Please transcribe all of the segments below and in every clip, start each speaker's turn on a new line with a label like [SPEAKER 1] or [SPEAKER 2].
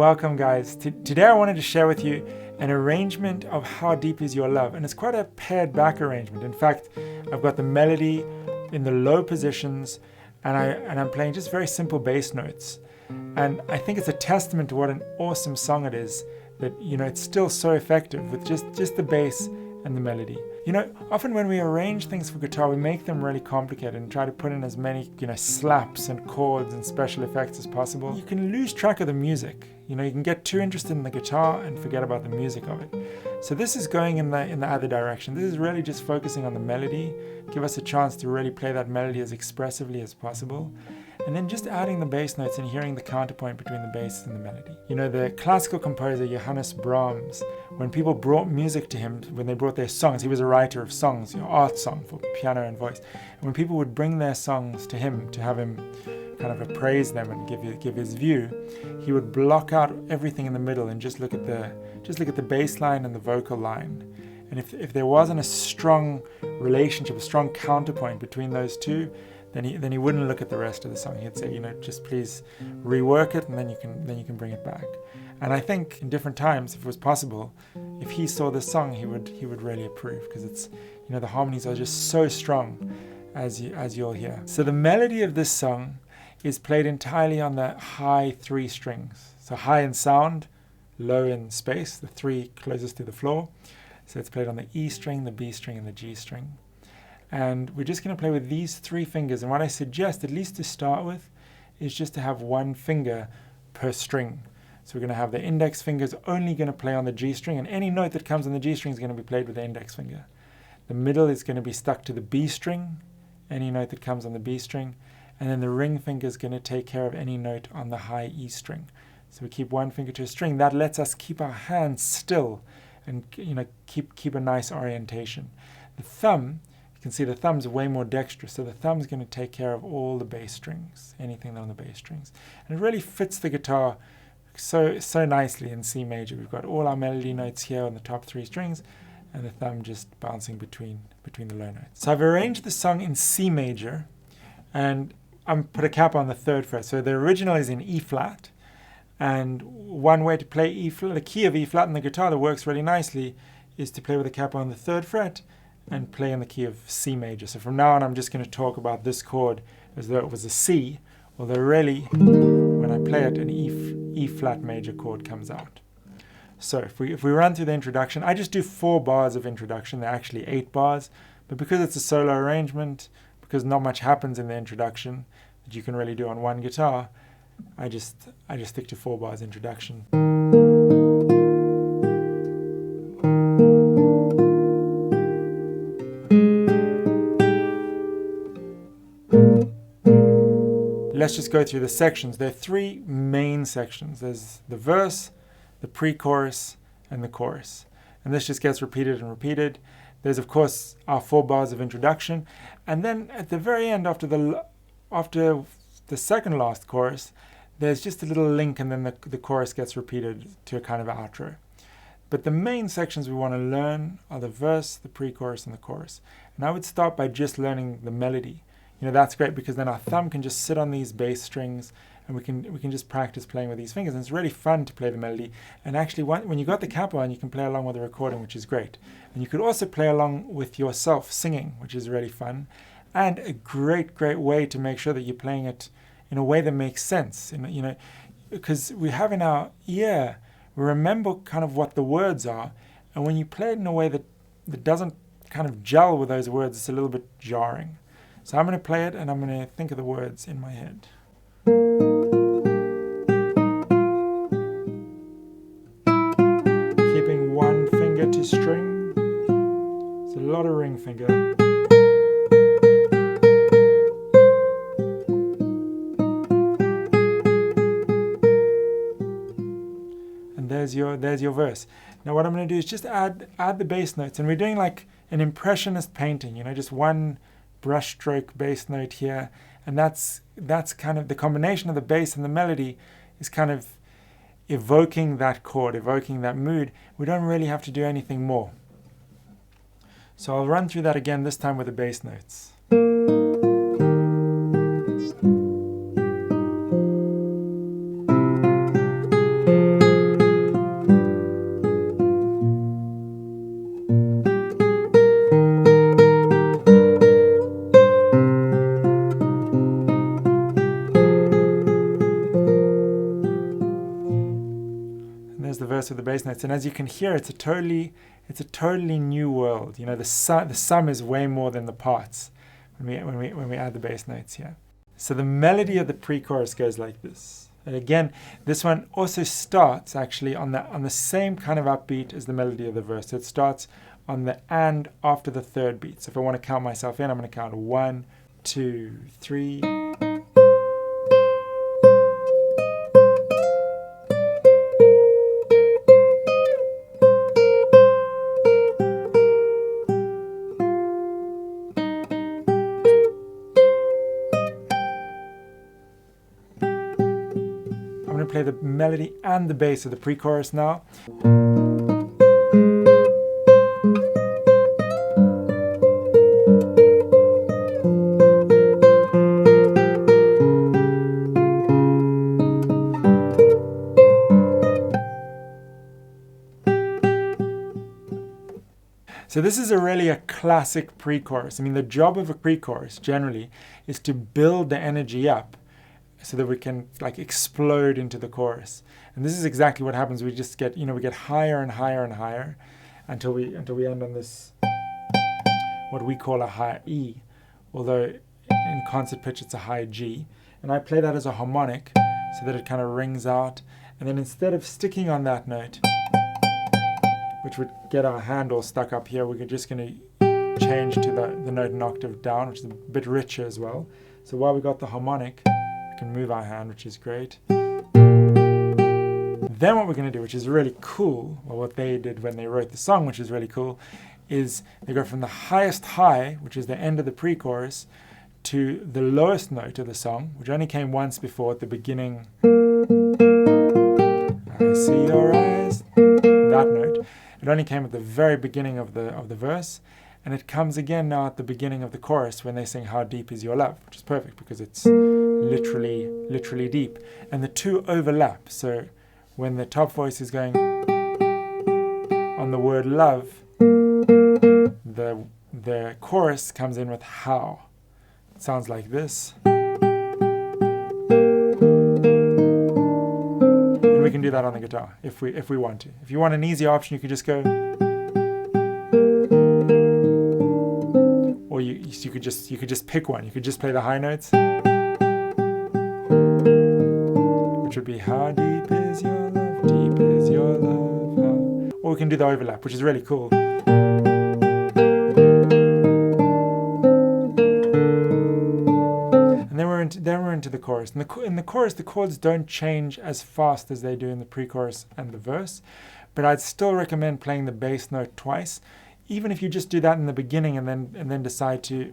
[SPEAKER 1] welcome guys. Today I wanted to share with you an arrangement of How Deep Is Your Love, and it's quite a pared back arrangement. In fact, I've got the melody in the low positions and I'm playing just very simple bass notes. And I think it's a testament to what an awesome song it is that, it's still so effective with just the bass and the melody. Often when we arrange things for guitar, we make them really complicated and try to put in as many, slaps and chords and special effects as possible. You can lose track of the music. You can get too interested in the guitar and forget about the music of it. So this is going in the other direction. This is really just focusing on the melody, give us a chance to really play that melody as expressively as possible. And then just adding the bass notes and hearing the counterpoint between the bass and the melody. The classical composer Johannes Brahms, when people brought music to him, when they brought their songs, he was a writer of songs, art song for piano and voice. And when people would bring their songs to him to have him kind of appraise them and give his view, he would block out everything in the middle and just look at the bass line and the vocal line. And if there wasn't a strong relationship, a strong counterpoint between those two, then he wouldn't look at the rest of the song. He'd say, just please rework it, and then you can bring it back. And I think in different times, if it was possible, if he saw this song, he would really approve, because it's, the harmonies are just so strong, as you'll hear. So the melody of this song is played entirely on the high 3 strings. So high in sound, low in space, the 3 closest to the floor. So it's played on the E string, the B string, and the G string. And we're just going to play with these 3 fingers. And what I suggest, at least to start with, is just to have 1 finger per string. So we're going to have the index fingers only going to play on the G string, and any note that comes on the G string is going to be played with the index finger. The middle is going to be stuck to the B string, any note that comes on the B string, and then the ring finger is going to take care of any note on the high E string. So we keep 1 finger to a string. That lets us keep our hands still and keep a nice orientation. The thumb, you can see the thumb's way more dexterous, so the thumb's going to take care of all the bass strings, anything on the bass strings. And it really fits the guitar so nicely in C major. We've got all our melody notes here on the top 3 strings, and the thumb just bouncing between the low notes. So I've arranged the song in C major, and I'm put a cap on the 3rd fret. So the original is in E flat, and one way to play E flat, the key of E flat in the guitar that works really nicely, is to play with a cap on the 3rd fret and play in the key of C major. So from now on, I'm just going to talk about this chord as though it was a C, although really, when I play it, an E flat major chord comes out. So if we run through the introduction, I just do 4 bars of introduction. They're actually 8 bars, but because it's a solo arrangement, because not much happens in the introduction that you can really do on one guitar, I just stick to 4 bars introduction. Let's just go through the sections. There are 3 main sections. There's the verse, the pre-chorus, and the chorus. And this just gets repeated and repeated. There's, of course, our 4 bars of introduction. And then at the very end, after the second last chorus, there's just a little link, and then the chorus gets repeated to a kind of outro. But the main sections we want to learn are the verse, the pre-chorus, and the chorus. And I would start by just learning the melody. That's great, because then our thumb can just sit on these bass strings, and we can just practice playing with these fingers. And it's really fun to play the melody. And actually, when you got the cap on, you can play along with the recording, which is great. And you could also play along with yourself singing, which is really fun. And a great way to make sure that you're playing it in a way that makes sense. Because we have in our ear, we remember kind of what the words are. And when you play it in a way that doesn't kind of gel with those words, it's a little bit jarring. So I'm going to play it, and I'm going to think of the words in my head. Keeping 1 finger to string. It's a lot of ring finger. And there's your verse. Now what I'm going to do is just add the bass notes, and we're doing like an impressionist painting, just 1 brush stroke bass note here, and that's kind of the combination of the bass and the melody is kind of evoking that chord, evoking that mood. We don't really have to do anything more. So I'll run through that again, this time with the bass notes. pre-chorus with the bass notes, and as you can hear, it's a totally new world. You know, the sum is way more than the parts when we add the bass notes here. So the melody of the pre-chorus goes like this. And again, this one also starts actually on the same kind of upbeat as the melody of the verse. So it starts on the and after the third beat. So if I want to count myself in, I'm going to count 1, 2, 3. I'm going to play the melody and the bass of the pre-chorus now. So this is really a classic pre-chorus. I mean, the job of a pre-chorus generally is to build the energy up so that we can like explode into the chorus. And this is exactly what happens. We just get, we get higher and higher and higher until we end on this, what we call a high E, although in concert pitch it's a high G. And I play that as a harmonic so that it kind of rings out. And then instead of sticking on that note, which would get our hand all stuck up here, we're just going to change to the note an octave down, which is a bit richer as well. So while we got the harmonic, we can move our hand, which is great. Then what we're going to do, which is really cool, or what they did when they wrote the song, which is really cool, is they go from the highest high, which is the end of the pre-chorus, to the lowest note of the song, which only came once before at the beginning. I see your eyes, that note. It only came at the very beginning of the verse, and it comes again now at the beginning of the chorus when they sing "How Deep Is Your Love," which is perfect because it's literally deep, and the two overlap. So when the top voice is going on the word love, the chorus comes in with how. It sounds like this. We can do that on the guitar if we want to. If you want an easy option, you could just go, or you could just pick one. You could just play the high notes, which would be how deep is your love, deep is your love. How... Or we can do the overlap, which is really cool. Then we're into the chorus. In the chorus, the chords don't change as fast as they do in the pre-chorus and the verse, but I'd still recommend playing the bass note twice, even if you just do that in the beginning and then decide to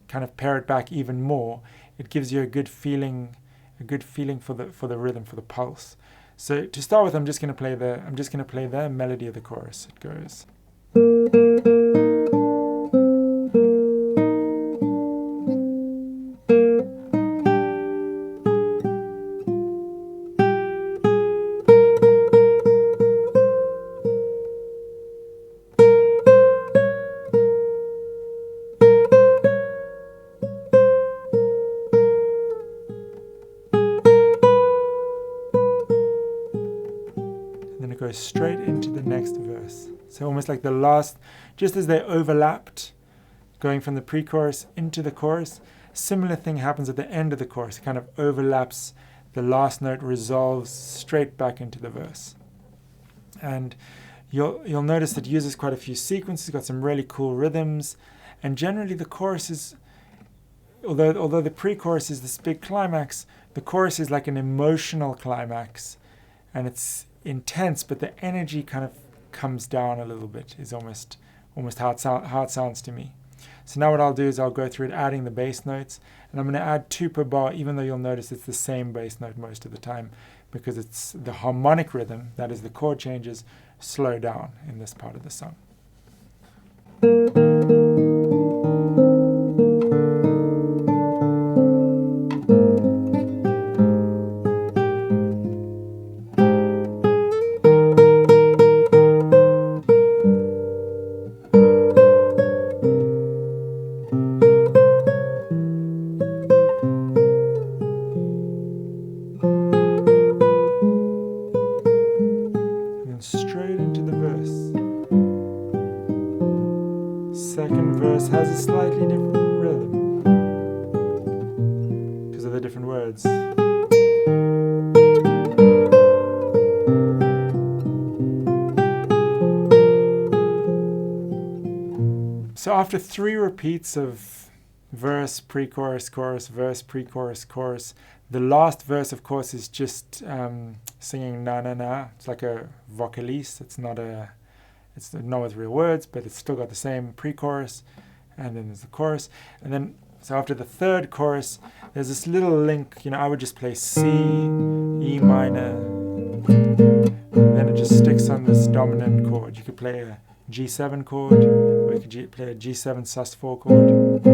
[SPEAKER 1] kind of pare it back even more. It gives you a good feeling for the rhythm, for the pulse. So to start with, I'm just going to play the melody of the chorus. It goes. Goes straight into the next verse. So almost like the last, just as they overlapped, going from the pre-chorus into the chorus, similar thing happens at the end of the chorus. It kind of overlaps, the last note resolves straight back into the verse. And you'll notice that it uses quite a few sequences, got some really cool rhythms, and generally the chorus is, although the pre-chorus is this big climax, the chorus is like an emotional climax, and it's intense, but the energy kind of comes down a little bit, is almost how it sounds to me. So now what I'll do is I'll go through it adding the bass notes, and I'm going to add 2 per bar, even though you'll notice it's the same bass note most of the time, because it's the harmonic rhythm, that is the chord changes, slow down in this part of the song. slightly different rhythm because of the different words. So after 3 repeats of verse, pre-chorus, chorus, verse, pre-chorus, chorus, the last verse, of course, is just singing na na na. It's like a vocalise. It's not with real words, but it's still got the same pre-chorus, and then there's the chorus. And then, so after the 3rd chorus, there's this little link. You know, I would just play C, E minor, then it just sticks on this dominant chord. You could play a G7 chord, or you could play a G7 sus4 chord,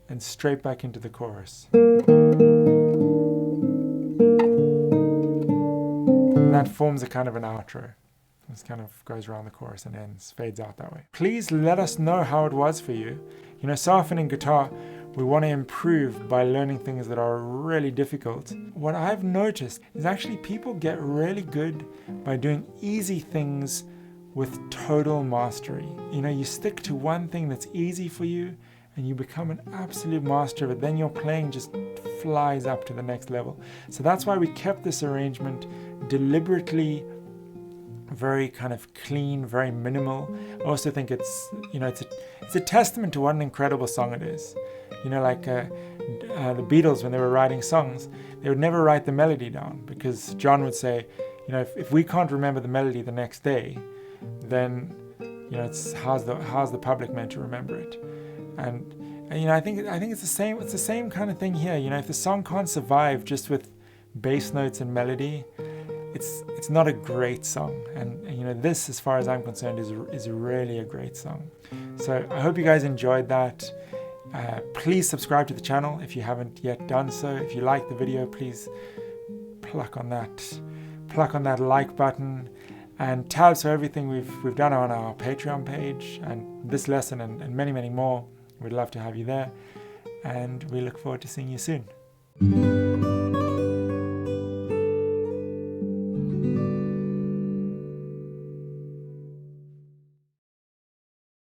[SPEAKER 1] and straight back into the chorus. And that forms a kind of an outro. This kind of goes around the chorus and ends, fades out that way. Please let us know how it was for you. You know, so often in guitar, we want to improve by learning things that are really difficult. What I've noticed is actually people get really good by doing easy things with total mastery. You know, you stick to one thing that's easy for you and you become an absolute master of it. Then your playing just flies up to the next level. So that's why we kept this arrangement deliberately very kind of clean, very minimal. I also think it's, you know, it's a testament to what an incredible song it is. You know, like the Beatles, when they were writing songs, they would never write the melody down because John would say, you know, if we can't remember the melody the next day, then, you know, it's how's the public meant to remember it? And you know, I think it's the same. It's the same kind of thing here. You know, if the song can't survive just with bass notes and melody, it's not a great song. And you know, this, as far as I'm concerned, is really a great song. So I hope you guys enjoyed that. Please subscribe to the channel if you haven't yet done so. If you like the video, please pluck on that like button, and tabs for everything we've done on our Patreon page, and this lesson and many more. We'd love to have you there, and we look forward to seeing you soon.